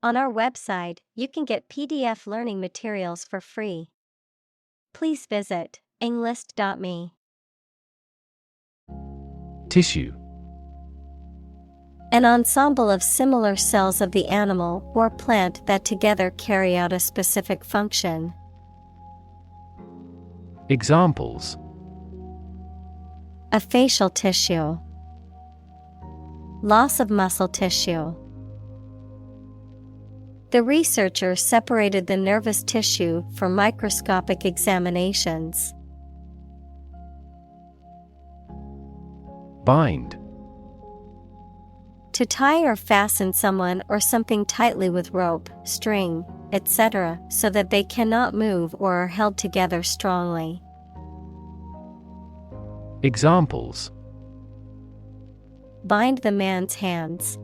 On our website, you can get PDF learning materials for free. Please visit englist.me. Tissue. An ensemble of similar cells of the animal or plant that together carry out a specific function. Examples: A facial tissue. Loss of muscle tissue. The researcher separated the nervous tissue for microscopic examinations. Bind. To tie or fasten someone or something tightly with rope, string, etc., so that they cannot move or are held together strongly. Examples: Bind the man's hands.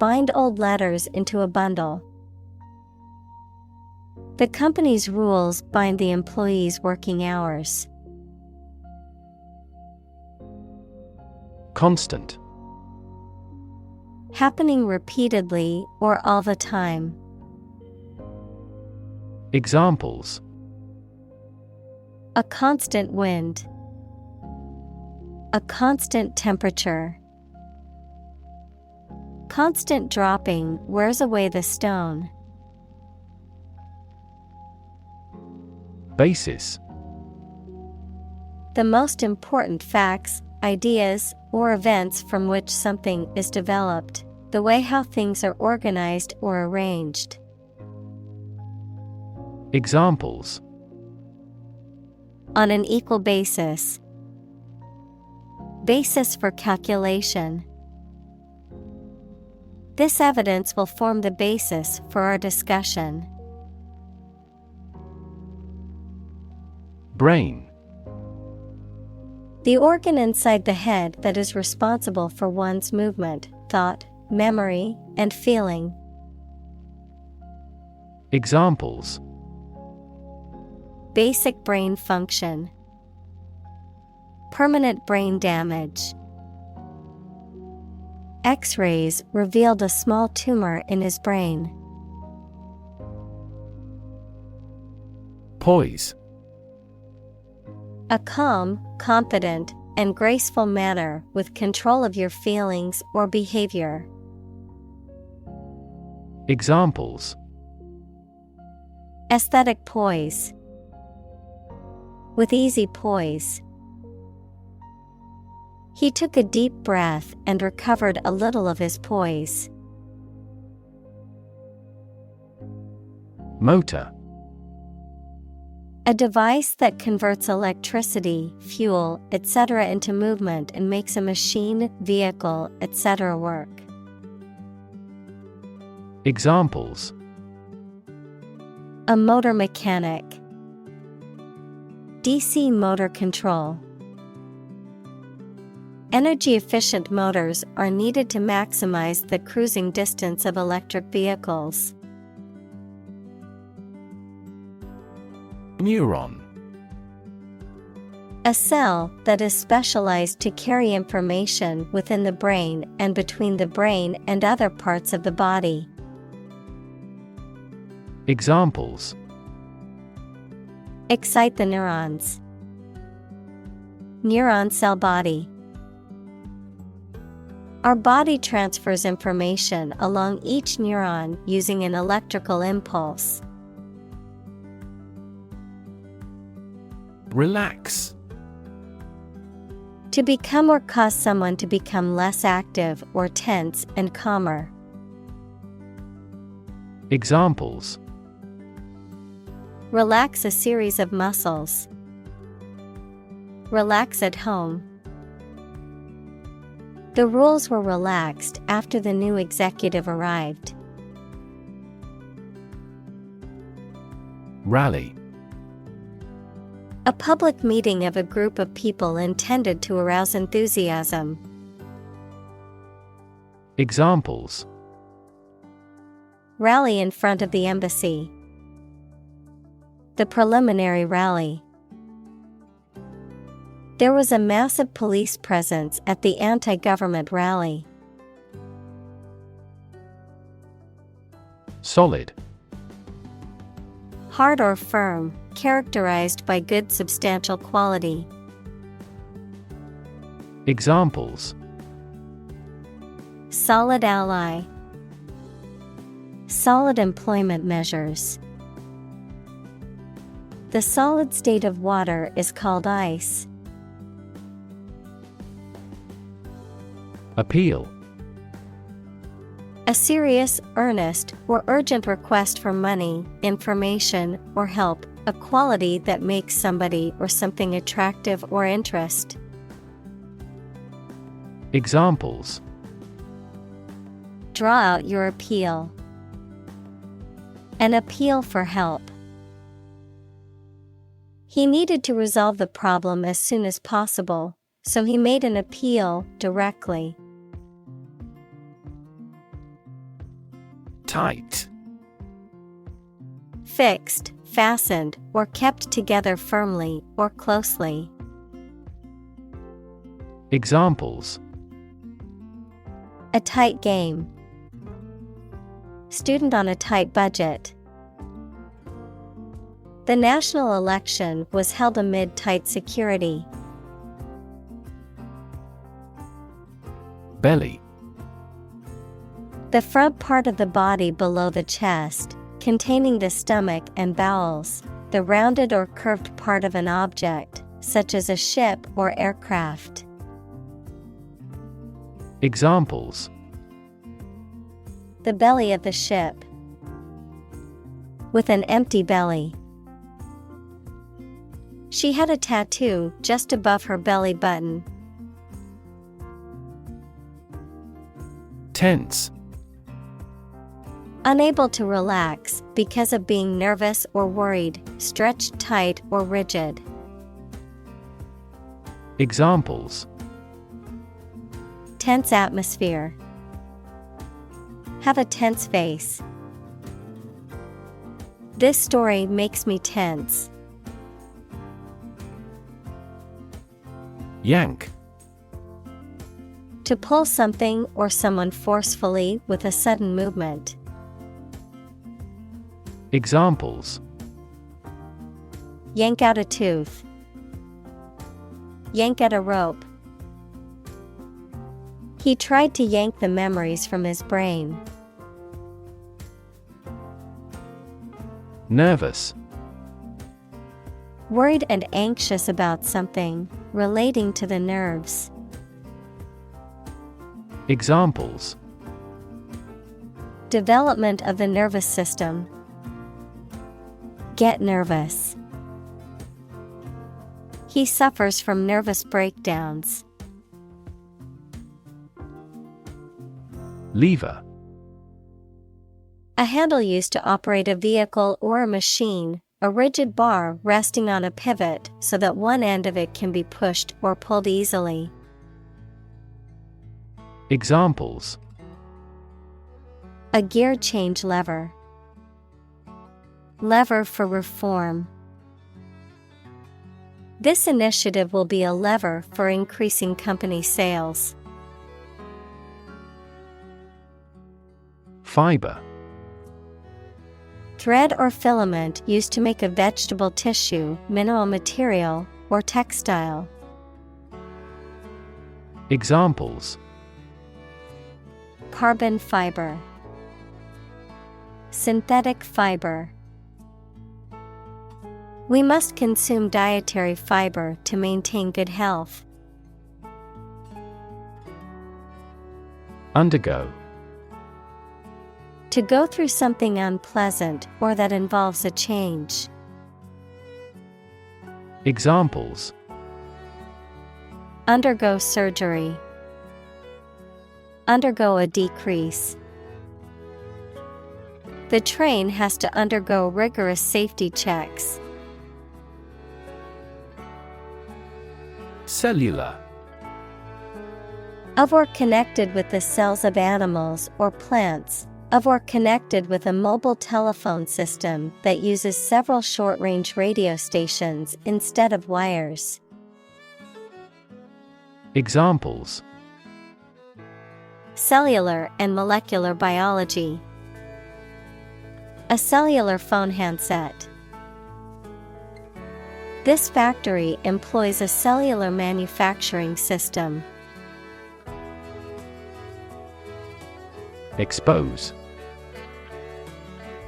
Bind old letters into a bundle. The company's rules bind the employees' working hours. Constant. Happening repeatedly or all the time. Examples: A constant wind. A constant temperature. Constant dropping wears away the stone. Basis. The most important facts, ideas, or events from which something is developed, the way how things are organized or arranged. Examples: On an equal basis. Basis for calculation. This evidence will form the basis for our discussion. Brain. The organ inside the head that is responsible for one's movement, thought, memory, and feeling. Examples: Basic brain function. Permanent brain damage. X-rays revealed a small tumor in his brain. Poise. A calm, confident, and graceful manner with control of your feelings or behavior. Examples: Aesthetic poise. With easy poise. He took a deep breath and recovered a little of his poise. Motor. A device that converts electricity, fuel, etc. into movement and makes a machine, vehicle, etc. work. Examples: A motor mechanic. DC motor control. Energy-efficient motors are needed to maximize the cruising distance of electric vehicles. Neuron. A cell that is specialized to carry information within the brain and between the brain and other parts of the body. Examples: Excite the neurons. Neuron cell body. Our body transfers information along each neuron using an electrical impulse. Relax. To become or cause someone to become less active or tense and calmer. Examples: Relax a series of muscles. Relax at home. The rules were relaxed after the new executive arrived. Rally. A public meeting of a group of people intended to arouse enthusiasm. Examples: Rally in front of the embassy. The preliminary rally. There was a massive police presence at the anti-government rally. Solid. Hard or firm, characterized by good substantial quality. Examples: Solid ally. Solid employment measures. The solid state of water is called ice. Appeal. A serious, earnest, or urgent request for money, information, or help, a quality that makes somebody or something attractive or interest. Examples: Draw out your appeal. An appeal for help. He needed to resolve the problem as soon as possible, so he made an appeal directly. Tight. Fixed, fastened, or kept together firmly or closely. Examples: A tight game. Student on a tight budget. The national election was held amid tight security. Belly. The front part of the body below the chest, containing the stomach and bowels, the rounded or curved part of an object, such as a ship or aircraft. Examples: The belly of the ship. With an empty belly. She had a tattoo just above her belly button. Tense. Unable to relax because of being nervous or worried, stretched tight or rigid. Examples: Tense atmosphere. Have a tense face. This story makes me tense. Yank. To pull something or someone forcefully with a sudden movement. Examples: Yank out a tooth. Yank at a rope. He tried to yank the memories from his brain. Nervous. Worried and anxious about something, relating to the nerves. Examples: Development of the nervous system. Get nervous. He suffers from nervous breakdowns. Lever. A handle used to operate a vehicle or a machine, a rigid bar resting on a pivot so that one end of it can be pushed or pulled easily. Examples: A gear change lever. Lever for reform. This initiative will be a lever for increasing company sales. Fiber. Thread or filament used to make a vegetable tissue, mineral material, or textile. Examples: Carbon fiber. Synthetic fiber. We must consume dietary fiber to maintain good health. Undergo. To go through something unpleasant or that involves a change. Examples: Undergo surgery. Undergo a decrease. The train has to undergo rigorous safety checks. Cellular. Of or connected with the cells of animals or plants. Of or connected with a mobile telephone system that uses several short-range radio stations instead of wires. Examples: Cellular and molecular biology. A cellular phone handset. This factory employs a cellular manufacturing system. Expose.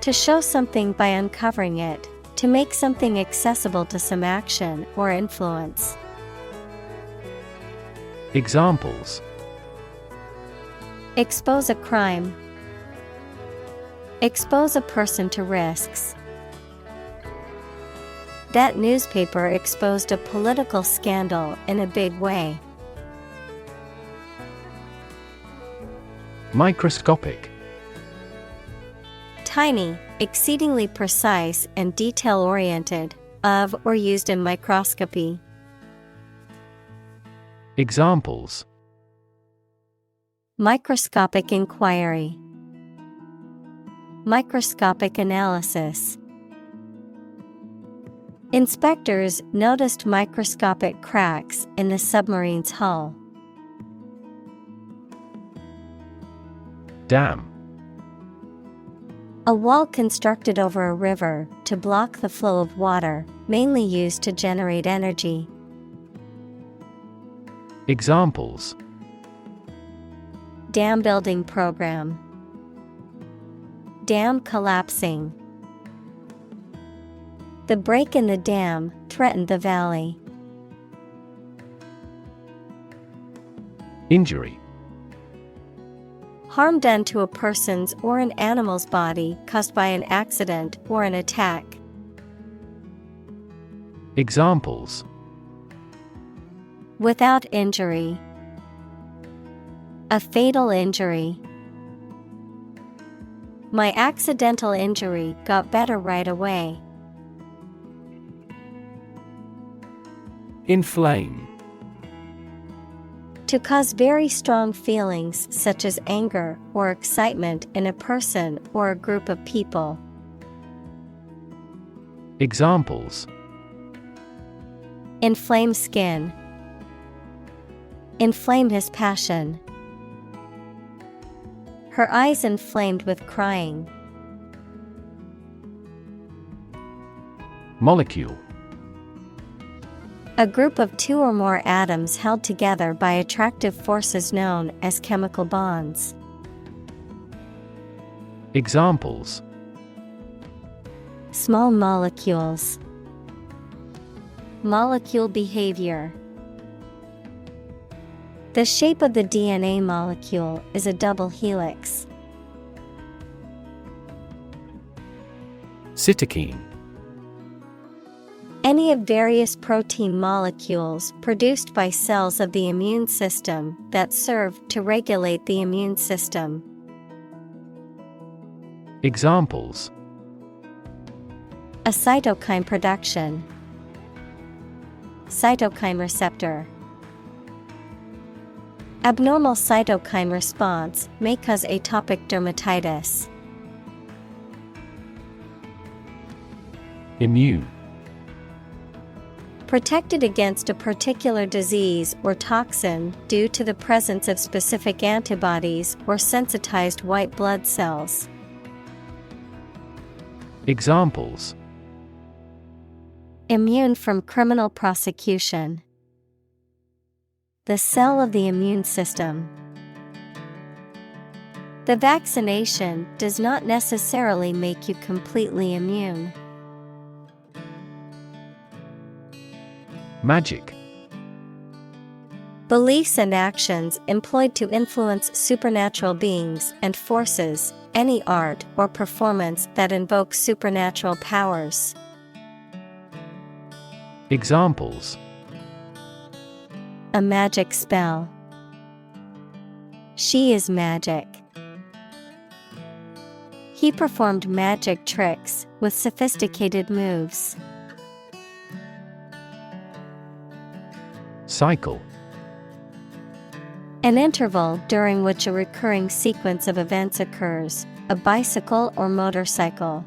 To show something by uncovering it, to make something accessible to some action or influence. Examples. Expose a crime. Expose a person to risks. That newspaper exposed a political scandal in a big way. Microscopic. Tiny, exceedingly precise and detail-oriented, of or used in microscopy. Examples. Microscopic inquiry. Microscopic analysis. Inspectors noticed microscopic cracks in the submarine's hull. Dam. A wall constructed over a river to block the flow of water, mainly used to generate energy. Examples. Dam building program. Dam collapsing. The break in the dam threatened the valley. Injury. Harm done to a person's or an animal's body caused by an accident or an attack. Examples. Without injury. A fatal injury. My accidental injury got better right away. Inflame. To cause very strong feelings such as anger or excitement in a person or a group of people. Examples. Inflame skin. Inflame his passion. Her eyes inflamed with crying. Molecule. A group of two or more atoms held together by attractive forces known as chemical bonds. Examples. Small molecules. Molecule behavior. The shape of the DNA molecule is a double helix. Cytokine. Any of various protein molecules produced by cells of the immune system that serve to regulate the immune system. Examples. A cytokine production. Cytokine receptor. Abnormal cytokine response may cause atopic dermatitis. Immune. Protected against a particular disease or toxin due to the presence of specific antibodies or sensitized white blood cells. Examples. Immune from criminal prosecution. The cell of the immune system. The vaccination does not necessarily make you completely immune. Magic. Beliefs and actions employed to influence supernatural beings and forces, any art or performance that invokes supernatural powers. Examples. A magic spell. She is magic. He performed magic tricks with sophisticated moves. Cycle. An interval during which a recurring sequence of events occurs, a bicycle or motorcycle.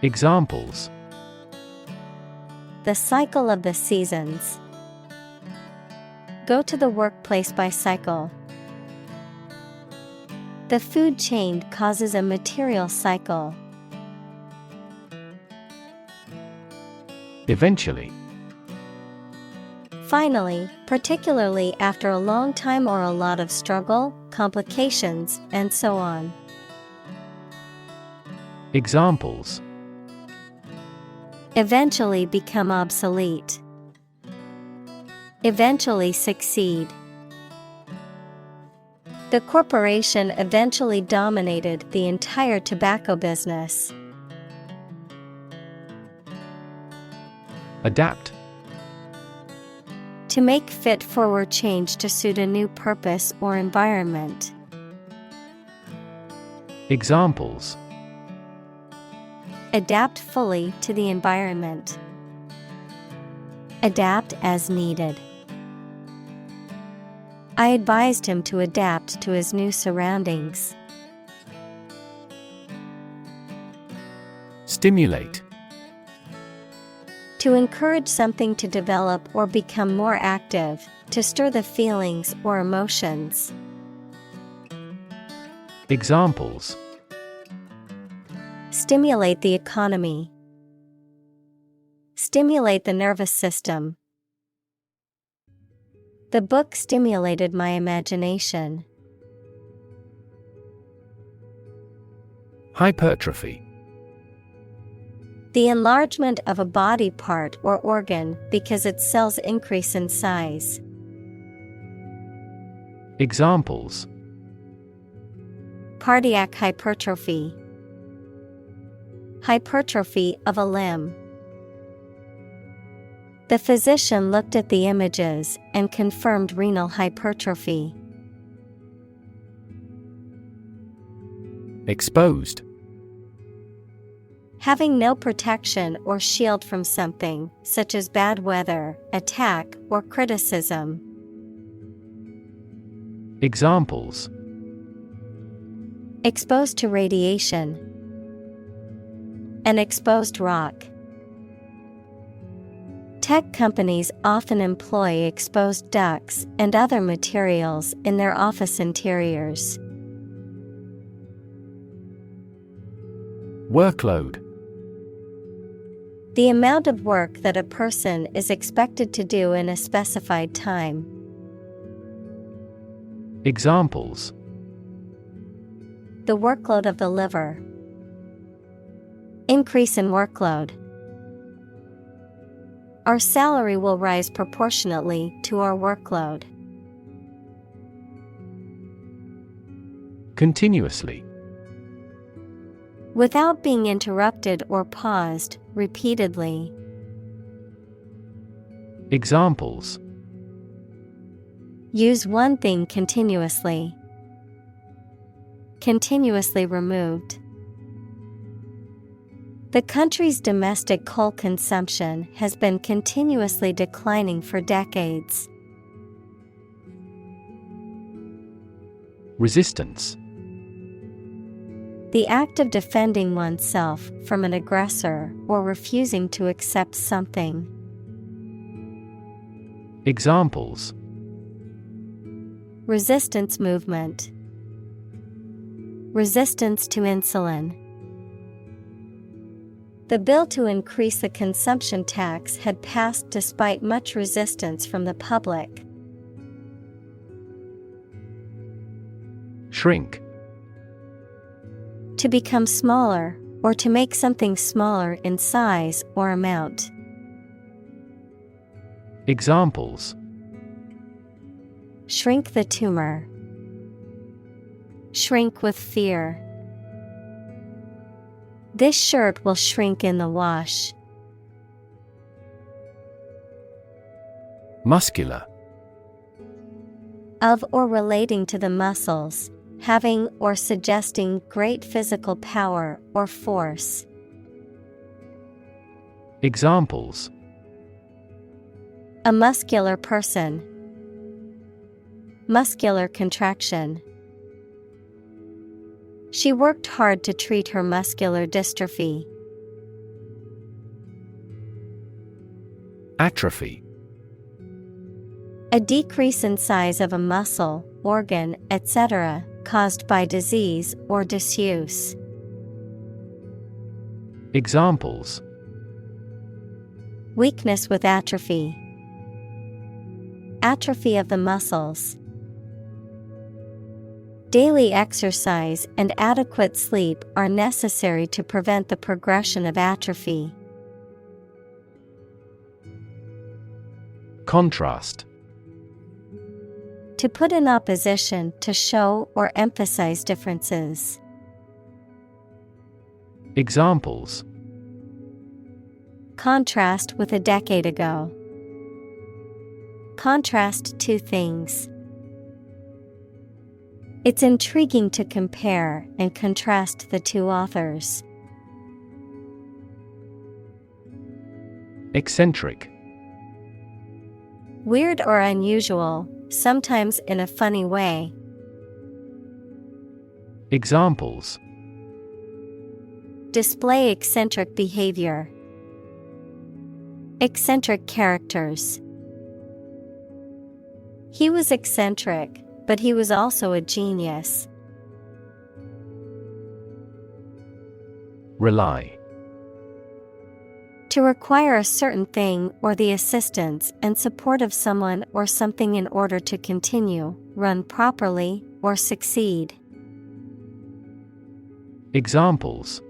Examples. The cycle of the seasons. Go to the workplace by cycle. The food chain causes a material cycle. Eventually. Finally, particularly after a long time or a lot of struggle, complications, and so on. Examples: Eventually become obsolete. Eventually succeed. The corporation eventually dominated the entire tobacco business. Adapt. To make fit forward change to suit a new purpose or environment. Examples: Adapt fully to the environment. Adapt as needed. I advised him to adapt to his new surroundings. Stimulate. To encourage something to develop or become more active, to stir the feelings or emotions. Examples: Stimulate the economy. Stimulate the nervous system. The book stimulated my imagination. Hypertrophy. The enlargement of a body part or organ because its cells increase in size. Examples: Cardiac hypertrophy. Hypertrophy of a limb. The physician looked at the images and confirmed renal hypertrophy. Exposed. Having no protection or shield from something, such as bad weather, attack, or criticism. Examples: Exposed to radiation. An exposed rock. Tech companies often employ exposed ducts and other materials in their office interiors. Workload. The amount of work that a person is expected to do in a specified time. Examples: The workload of the liver. Increase in workload. Our salary will rise proportionately to our workload. Continuously. Without being interrupted or paused, repeatedly. Examples: Use one thing continuously. Continuously removed. The country's domestic coal consumption has been continuously declining for decades. Resistance. The act of defending oneself from an aggressor or refusing to accept something. Examples: Resistance movement. Resistance to insulin. The bill to increase the consumption tax had passed despite much resistance from the public. Shrink. To become smaller, or to make something smaller in size or amount. Examples: Shrink the tumor. Shrink with fear. This shirt will shrink in the wash. Muscular. Of or relating to the muscles, having or suggesting great physical power or force. Examples: A muscular person. Muscular contraction. She worked hard to treat her muscular dystrophy. Atrophy. A decrease in size of a muscle, organ, etc., caused by disease or disuse. Examples: Weakness with atrophy. Atrophy of the muscles. Daily exercise and adequate sleep are necessary to prevent the progression of atrophy. Contrast. To put in opposition, to show or emphasize differences. Examples: Contrast with a decade ago. Contrast two things. It's intriguing to compare and contrast the two authors. Eccentric. Weird or unusual, sometimes in a funny way. Examples: Display eccentric behavior. Eccentric characters. He was eccentric, but he was also a genius. Rely. To require a certain thing or the assistance and support of someone or something in order to continue, run properly, or succeed. Examples: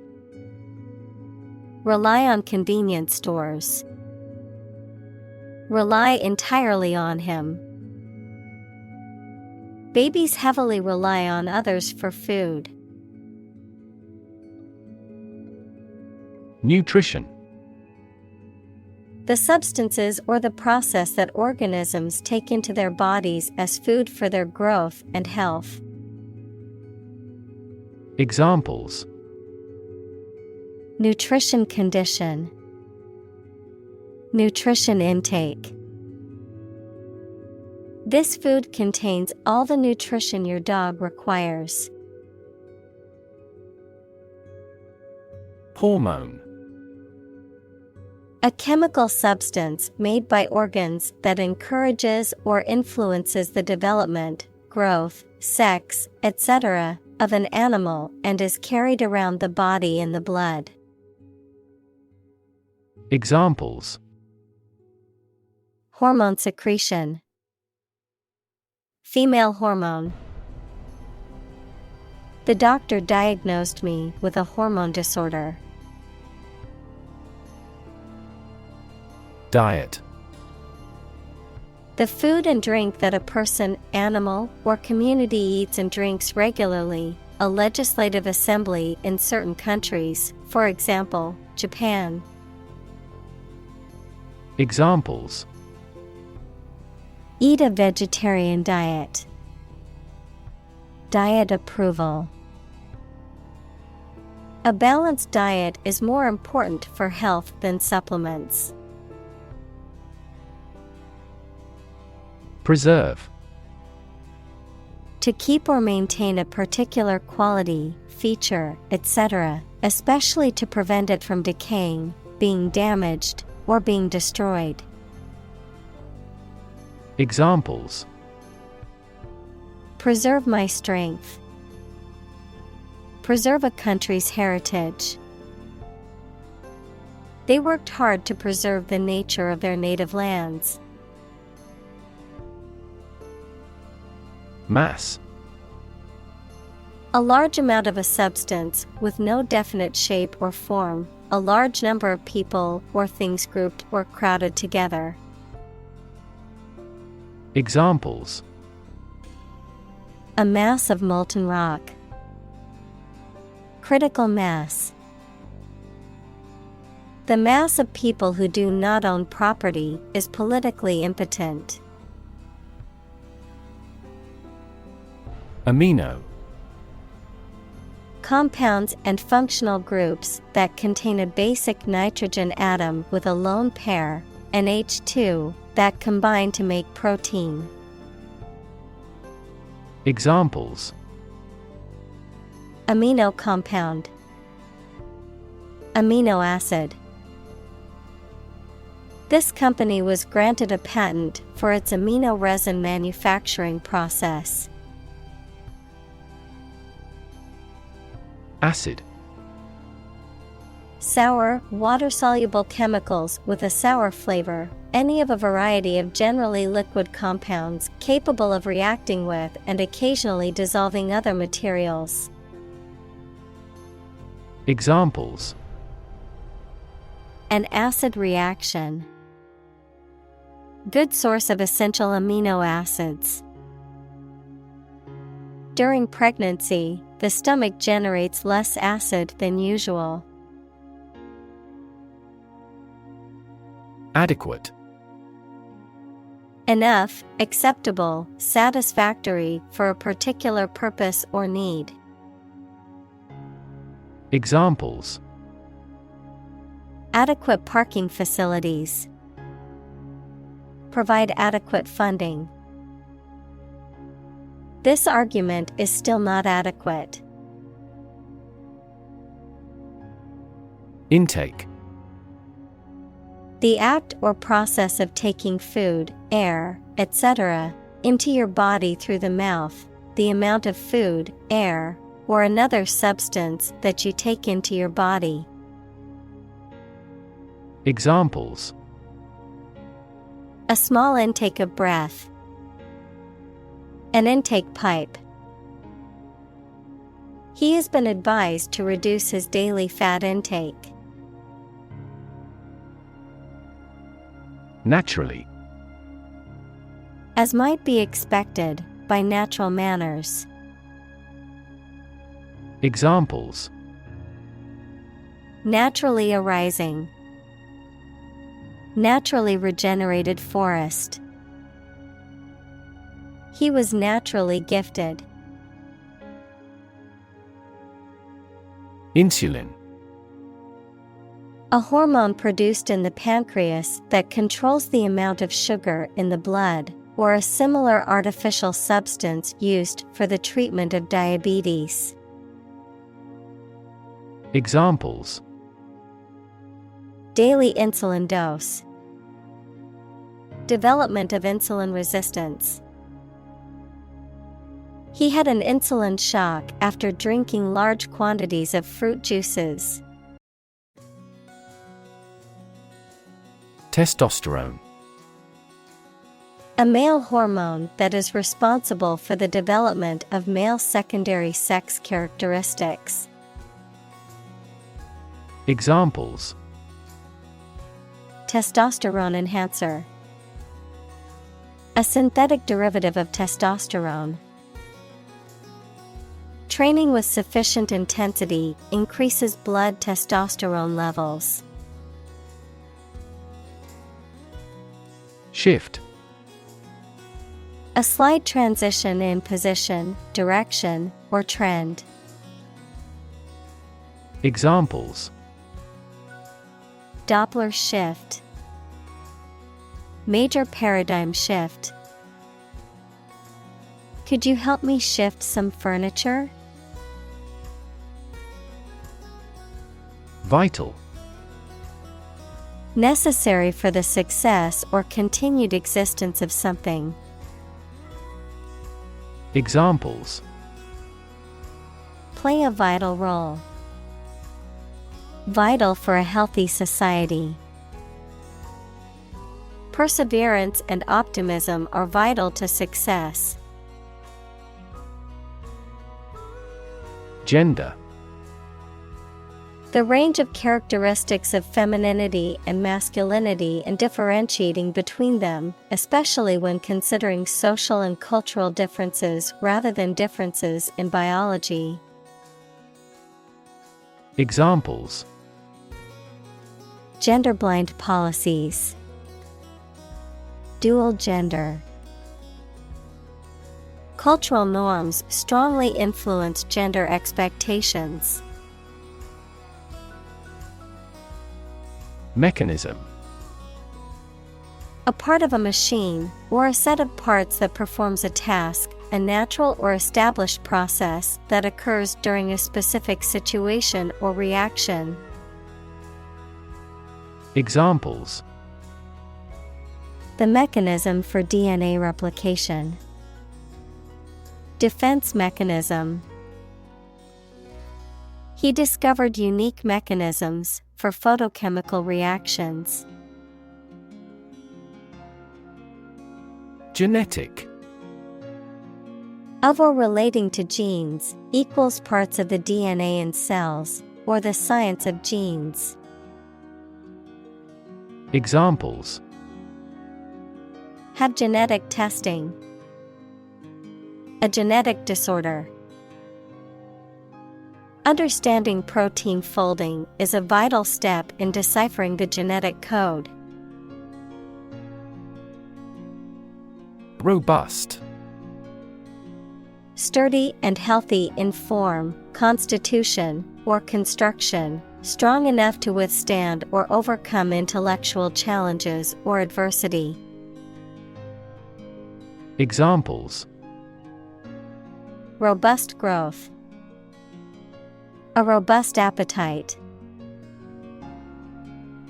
Rely on convenience stores. Rely entirely on him. Babies heavily rely on others for food. Nutrition. The substances or the process that organisms take into their bodies as food for their growth and health. Examples: Nutrition condition. Nutrition intake. This food contains all the nutrition your dog requires. Hormone. A chemical substance made by organs that encourages or influences the development, growth, sex, etc., of an animal and is carried around the body in the blood. Examples: Hormone secretion. Female hormone. The doctor diagnosed me with a hormone disorder. Diet. The food and drink that a person, animal, or community eats and drinks regularly, a legislative assembly in certain countries, for example, Japan. Examples: Eat a vegetarian diet. Diet approval. A balanced diet is more important for health than supplements. Preserve. To keep or maintain a particular quality, feature, etc., especially to prevent it from decaying, being damaged, or being destroyed. Examples: Preserve my strength. Preserve a country's heritage. They worked hard to preserve the nature of their native lands. Mass. A large amount of a substance with no definite shape or form, a large number of people or things grouped or crowded together. Examples: A mass of molten rock. Critical mass. The mass of people who do not own property is politically impotent. Amino. Compounds and functional groups that contain a basic nitrogen atom with a lone pair, NH2, that combine to make protein. Examples: Amino compound. Amino acid. This company was granted a patent for its amino resin manufacturing process. Acid. Sour, water-soluble chemicals with a sour flavor, any of a variety of generally liquid compounds capable of reacting with and occasionally dissolving other materials. Examples: An acid reaction. Good source of essential amino acids. During pregnancy, the stomach generates less acid than usual. Adequate. Enough, acceptable, satisfactory for a particular purpose or need. Examples: Adequate parking facilities. Provide adequate funding. This argument is still not adequate. Intake. The act or process of taking food, air, etc., into your body through the mouth, the amount of food, air, or another substance that you take into your body. Examples: A small intake of breath. An intake pipe. He has been advised to reduce his daily fat intake. Naturally. As might be expected, by natural manners. Examples: Naturally arising. Naturally regenerated forest. He was naturally gifted. Insulin. A hormone produced in the pancreas that controls the amount of sugar in the blood, or a similar artificial substance used for the treatment of diabetes. Examples: Daily insulin dose. Development of insulin resistance. He had an insulin shock after drinking large quantities of fruit juices. Testosterone. A male hormone that is responsible for the development of male secondary sex characteristics. Examples: Testosterone enhancer. A synthetic derivative of testosterone. Training with sufficient intensity increases blood testosterone levels. Shift. A slight transition in position, direction, or trend. Examples: Doppler shift. Major paradigm shift. Could you help me shift some furniture? Vital. Necessary for the success or continued existence of something. Examples: Play a vital role. Vital for a healthy society. Perseverance and optimism are vital to success. Gender. The range of characteristics of femininity and masculinity and differentiating between them, especially when considering social and cultural differences rather than differences in biology. Examples: Gender-blind policies. Dual gender. Cultural norms strongly influence gender expectations. Mechanism. A part of a machine, or a set of parts that performs a task, a natural or established process that occurs during a specific situation or reaction. Examples: The mechanism for DNA replication. Defense mechanism. He discovered unique mechanisms for photochemical reactions. Genetic. Of or relating to genes, equals parts of the DNA in cells, or the science of genes. Examples: Have genetic testing. A genetic disorder. Understanding protein folding is a vital step in deciphering the genetic code. Robust. Sturdy and healthy in form, constitution, or construction, strong enough to withstand or overcome intellectual challenges or adversity. Examples: Robust growth. A robust appetite.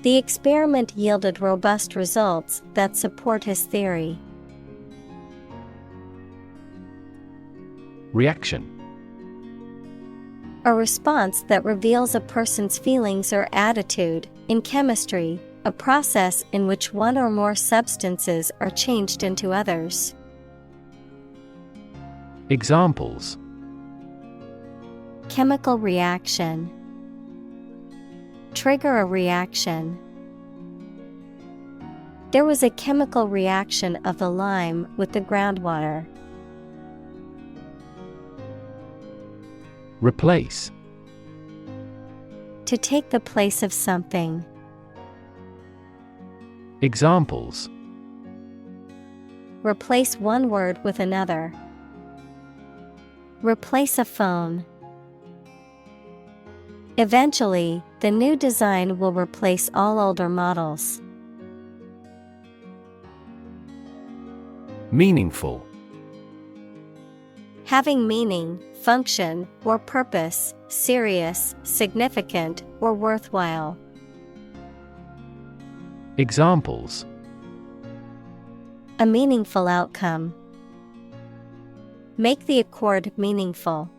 The experiment yielded robust results that support his theory. Reaction. A response that reveals a person's feelings or attitude. In chemistry, a process in which one or more substances are changed into others. Examples: Chemical reaction. Trigger a reaction. There was a chemical reaction of the lime with the groundwater. Replace. To take the place of something. Examples: Replace one word with another. Replace a phone. Eventually, the new design will replace all older models. Meaningful. Having meaning, function, or purpose, serious, significant, or worthwhile. Examples: A meaningful outcome. Make the accord meaningful.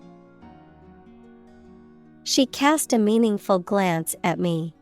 She cast a meaningful glance at me.